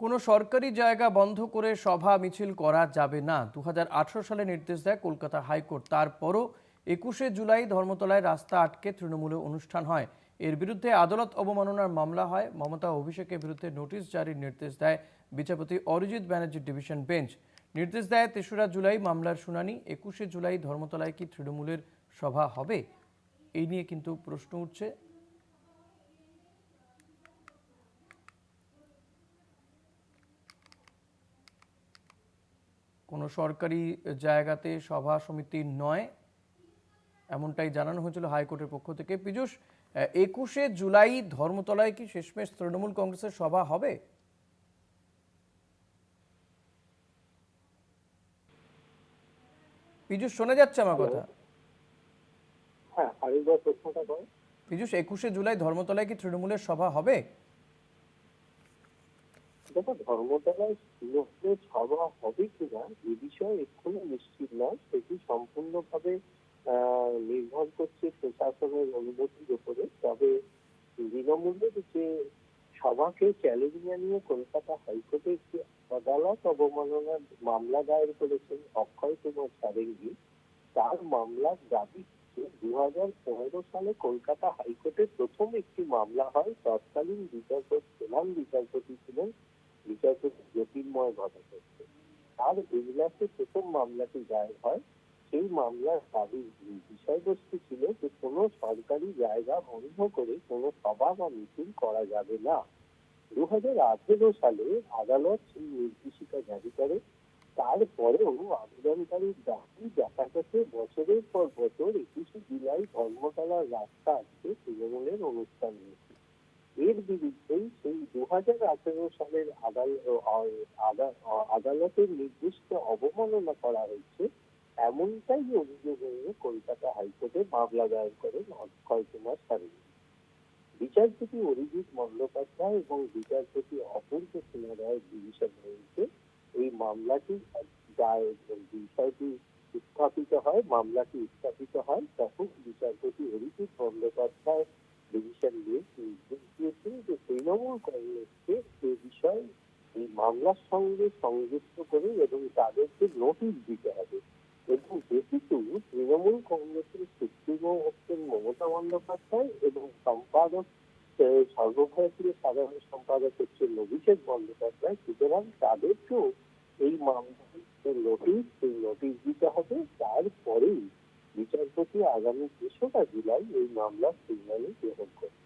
কোনো সরকারি জায়গা বন্ধ করে সভা মিছিল করা যাবে না 2018 সালে নির্দেশ দেয় কলকাতা হাইকোর্ট। তারপরও 21শে জুলাই ধর্মতলায় রাস্তা আটকে তৃণমূলে অনুষ্ঠান হয়। এর বিরুদ্ধে আদালত অবমাননার মামলা হয়। মমতা অভিষেকের বিরুদ্ধে নোটিশ জারির নির্দেশ দেয় বিচারপতি অরিজিৎ ব্যানার্জির ডিভিশন বেঞ্চ। নির্দেশ দেয় 3রা জুলাই মামলার শুনানি। 21শে জুলাই ধর্মতলায় কি তৃণমূলের সভা হবে, এই নিয়ে কিন্তু প্রশ্ন উঠছে। কোনো সরকারি জায়গাতে সভা সমিতি নয়, এমনটাই জানানো হয়েছিল হাইকোর্টের পক্ষ থেকে। পীযূষ, 21শে জুলাই ধর্মতলায় কি শেষমেশ তৃণমূল কংগ্রেসের সভা হবে? পীযূষ, শোনা যাচ্ছে আমার হ্যালো। কথা? হ্যাঁ, আরেকবার প্রশ্নটা কর। পীযূষ, 21শে জুলাই ধর্মতলায় কি তৃণমূলের সভা হবে? দেখো, ধর্মতলায় তৃণমূলের সভা হবে কিনা এ বিষয়ে এক্ষুনি নিশ্চিত নয়। সেটি সম্পূর্ণভাবে নির্ভর করছে প্রশাসনের অনুমতির উপরে। তবে তৃণমূলের যে সভাকে চ্যালেঞ্জ জানিয়ে কলকাতা হাইকোর্টে একটি আদালত অবমাননার মামলা দায়ের করেছেন অক্ষয় কুমার সারেঙ্গী। তার মামলার দাবি হচ্ছে 2015 সালে কলকাতা হাইকোর্টে প্রথম একটি মামলা হয়। তৎকালীন প্রধান বিচারপতি ছিলেন বিচারপতি জ্যোতির্ময় ভট্টাচার্য। তার এজলাসে প্রথম মামলাটি দায়ের হয়। সেই মামলার দাবির বিষয়বস্তু ছিল যে কোনো সরকারি জায়গা বন্ধ করে কোনো সভা বা মিছিল করা যাবে না। 2018 সালে আদালত সেই নির্দেশিকা জারি করে। তারপরেও আবেদনকারীর দাবি দেখা গেছে বছরের পর বছর 21শে জুলাই ধর্মতলার রাস্তা আজকে তৃণমূলের অনুষ্ঠান হয়েছে। এর বিরুদ্ধেই সেই 2018 সালের আদালতের নির্দেশকে অবমাননা করা হয়েছে, এমনটাই অভিযোগ নিয়ে কলকাতা হাইকোর্টে মামলা দায়ের করেন অক্ষয় কুমার সারেঙ্গী। বিচারপতি অরিজিৎ বন্দ্যোপাধ্যায় এবং বিচারপতি অপূর্ব সিনহা রায়ের ডিভিশন বেঞ্চে এই বিষয়টি মামলাটি উত্থাপিত হয়। তখন বিচারপতি অরিজিৎ বন্দ্যোপাধ্যায় ডিভিশন বেঞ্চ নির্দেশ দিয়েছেন যে তৃণমূল কংগ্রেসকে এ বিষয়ে এই মামলার সঙ্গে সংযুক্ত করে এবং তাদেরকে নোটিশ দিতে হবে। এবং যেহেতু তৃণমূল কংগ্রেসের সুপ্রিমো হচ্ছেন মমতা বন্দ্যোপাধ্যায় এবং সম্পাদক সর্বভারতীয় সাধারণ সম্পাদক হচ্ছেন অভিষেক বন্দ্যোপাধ্যায়, সুতরাং তাদেরকেও এই মামলার নোটিশ দিতে হবে। তারপরেই বিচারপতি আগামী 3রা জুলাই এই মামলার শুনানি গ্রহণ করবে।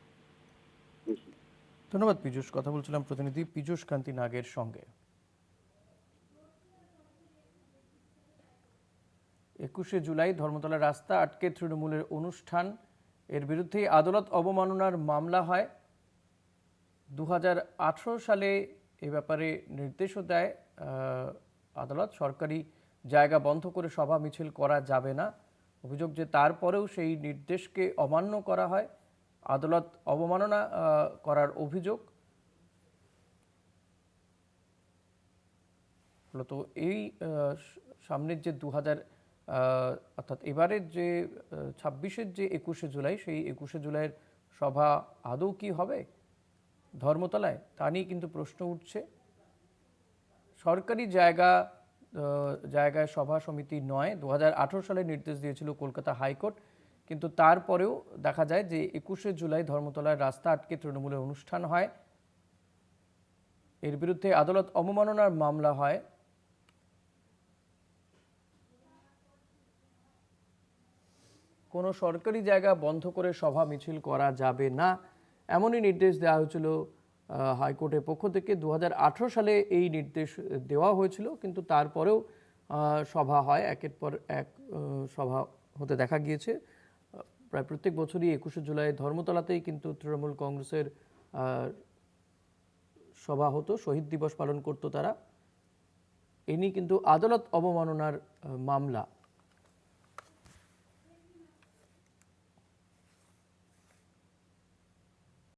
ধন্যবাদ পীযূষ। কথা বলছিলাম প্রতিনিধি পীযূষ কান্তি নাগের সঙ্গে। 21শে জুলাই ধর্মতলার রাস্তা আটকে তৃণমূলের অনুষ্ঠান। এর বিরুদ্ধে আদালত অবমাননার মামলা হয়। 2018 সালে এ ব্যাপারে নির্দেশও দেয় আদালত। সরকারি জায়গা বন্ধ করে সভা মিছিল করা যাবে না। অভিযোগ যে তারপরেও সেই নির্দেশকে অমান্য করা হয়। আদালত অবমাননা করার অভিযোগ। মূলত এই সামনের যে অর্থাৎ এবারের যে 26-এর যে 21শে জুলাই, সেই 21শে জুলাইয়ের সভা আদৌ কি হবে ধর্মতলায়, তা নিয়ে কিন্তু প্রশ্ন উঠছে। সরকারি জায়গায় সভা সমিতি নয়, 2018 সালে নির্দেশ দিয়েছিল কলকাতা হাইকোর্ট। কিন্তু তারপরেও দেখা যায় যে 21শে জুলাই ধর্মতলায় রাস্তা আটকে তৃণমূলের অনুষ্ঠান হয়। এর বিরুদ্ধে আদালত অবমাননার মামলা হয়। কোনো সরকারি জায়গা বন্ধ করে সভা মিছিল করা যাবে না, এমনই নির্দেশ দেওয়া হয়েছিল হাইকোর্টের পক্ষ থেকে। 2018 সালে এই নির্দেশ দেওয়া হয়েছিল, কিন্তু তারপরেও সভা হয়, একের পর এক সভা হতে দেখা গিয়েছে। প্রায় প্রত্যেক বছরই 21শে জুলাই ধর্মতলাতেই কিন্তু তৃণমূল কংগ্রেসের সভা হতো, শহীদ দিবস পালন করতো তারা। এ নিয়ে কিন্তু আদালত অবমাননার মামলা